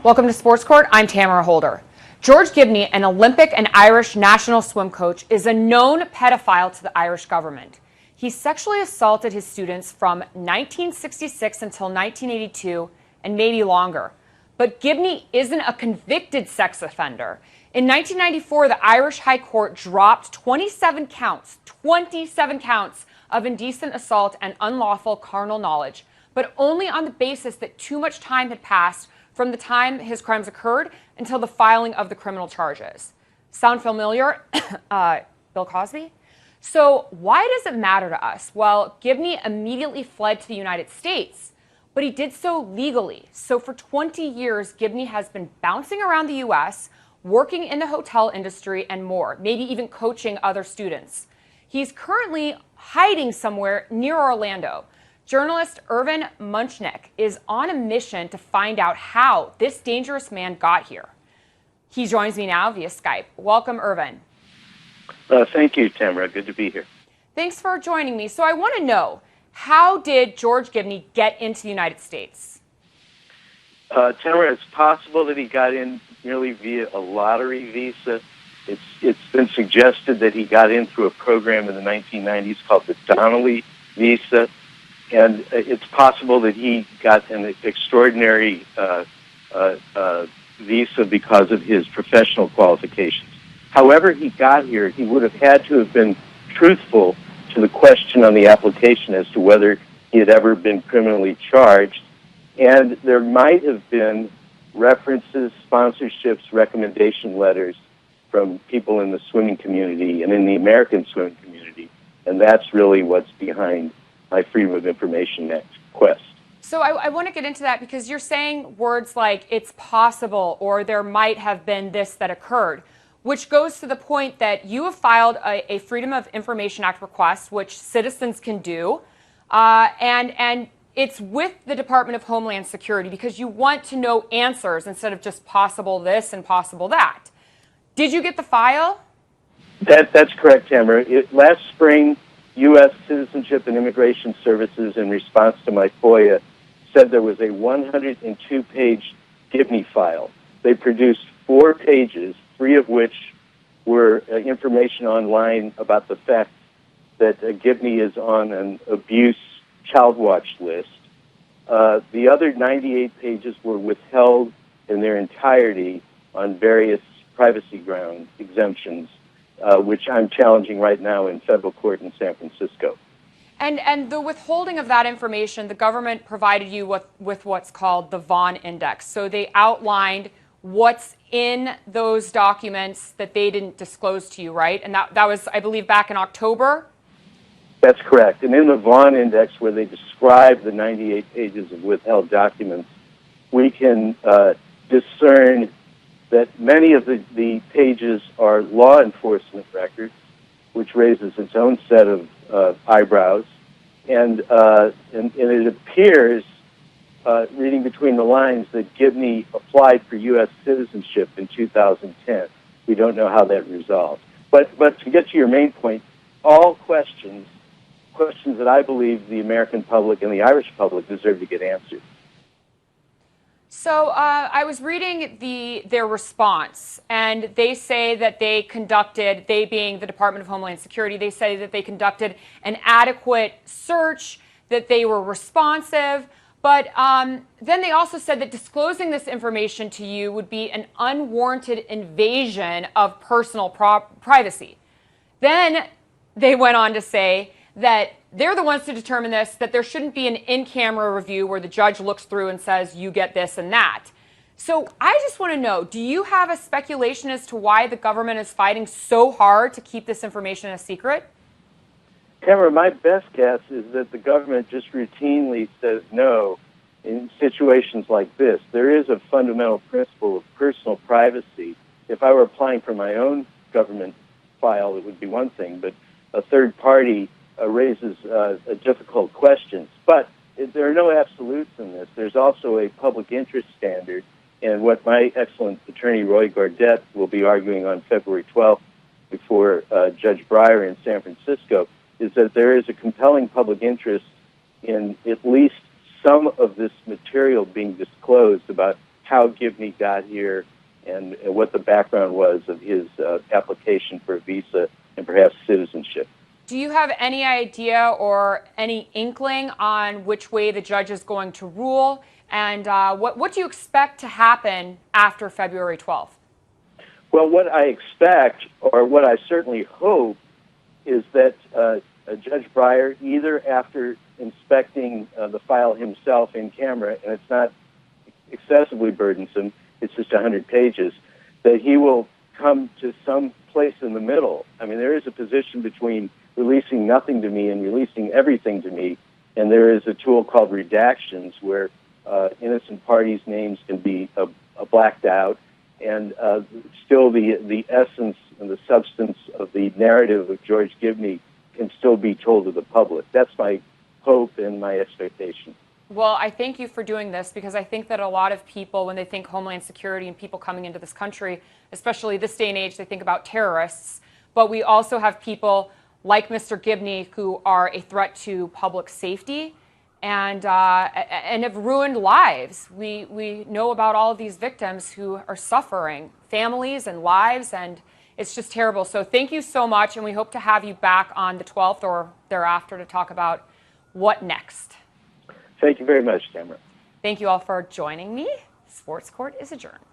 Welcome to Sports Court. I'm Tamara Holder. George Gibney, an Olympic and Irish national swim coach, is a known pedophile to the Irish government. He sexually assaulted his students from 1966 until 1982 and maybe longer. But Gibney isn't a convicted sex offender. In 1994, the Irish High Court dropped 27 counts of indecent assault and unlawful carnal knowledge, but only on the basis that too much time had passed from the time his crimes occurred until the filing of the criminal charges. Sound familiar? Bill Cosby? So why does it matter to us? Well, Gibney immediately fled to the United States, but he did so legally. So for 20 years, Gibney has been bouncing around the U.S., working in the hotel industry and more, maybe even coaching other students. He's currently hiding somewhere near Orlando. Journalist Irvin Munchnick is on a mission to find out how this dangerous man got here. He joins me now via Skype. Welcome, Irvin. Thank you, Tamara. Good to be here. Thanks for joining me. So I want to know, how did George Gibney get into the United States? Tamara, it's possible that he got in merely via a lottery visa. It's been suggested that he got in through a program in the 1990s called the Donnelly visa. And it's possible that he got an extraordinary visa because of his professional qualifications. However he got here, he would have had to have been truthful to the question on the application as to whether he had ever been criminally charged. And there might have been references, sponsorships, recommendation letters from people in the swimming community and in the American swimming community. And that's really what's behind my Freedom of Information Act quest. So I want to get into that because you're saying words like it's possible or there might have been this that occurred, which goes to the point that you have filed a Freedom of Information Act request, which citizens can do, and it's with the Department of Homeland Security because you want to know answers instead of just possible this and possible that. Did you get the file? That's correct, Tamara. Last spring, U.S. Citizenship and Immigration Services, in response to my FOIA, said there was a 102-page Gibney file. They produced 4 pages, 3 of which were information online about the fact that Gibney is on an abuse child watch list. The other 98 pages were withheld in their entirety on various privacy ground exemptions, which I'm challenging right now in federal court in San Francisco. And the withholding of that information, the government provided you with what's called the Vaughan Index. So they outlined what's in those documents that they didn't disclose to you, right? And that was, I believe, back in October? That's correct. And in the Vaughan Index, where they describe the 98 pages of withheld documents, we can discern that many of the pages are law enforcement records, which raises its own set of eyebrows. And it appears, reading between the lines, that Gibney applied for U.S. citizenship in 2010. We don't know how that resolved. But to get to your main point, all questions that I believe the American public and the Irish public deserve to get answered. So I was reading their response, and they say that they conducted, they being the Department of Homeland Security, they say that they conducted an adequate search, that they were responsive, but then they also said that disclosing this information to you would be an unwarranted invasion of personal privacy. Then they went on to say that they're the ones to determine this, that there shouldn't be an in-camera review where the judge looks through and says, you get this and that. So I just want to know, do you have a speculation as to why the government is fighting so hard to keep this information a secret? Tamara, my best guess is that the government just routinely says no in situations like this. There is a fundamental principle of personal privacy. If I were applying for my own government file, it would be one thing, but a third party raises difficult questions. But there are no absolutes in this. There's also a public interest standard, and what my excellent attorney, Roy Gaudet, will be arguing on February 12th before Judge Breyer in San Francisco, is that there is a compelling public interest in at least some of this material being disclosed about how Gibney got here and what the background was of his application for a visa and perhaps citizenship. Do you have any idea or any inkling on which way the judge is going to rule? And what do you expect to happen after February 12th? Well, what I expect, or what I certainly hope, is that Judge Breyer, either after inspecting the file himself in camera, and it's not excessively burdensome, it's just 100 pages, that he will come to some place in the middle. I mean, there is a position between releasing nothing to me and releasing everything to me, and there is a tool called redactions where innocent parties' names can be blacked out, and still the essence and the substance of the narrative of George Gibney can still be told to the public. That's my hope and my expectation. Well, I thank you for doing this, because I think that a lot of people, when they think Homeland Security and people coming into this country, especially this day and age, they think about terrorists. But we also have people like Mr. Gibney who are a threat to public safety and have ruined lives. We know about all of these victims who are suffering, families and lives, and it's just terrible. So thank you so much, and we hope to have you back on the 12th or thereafter to talk about what next. Thank you very much, Tamara. Thank you all for joining me. Sports Court is adjourned.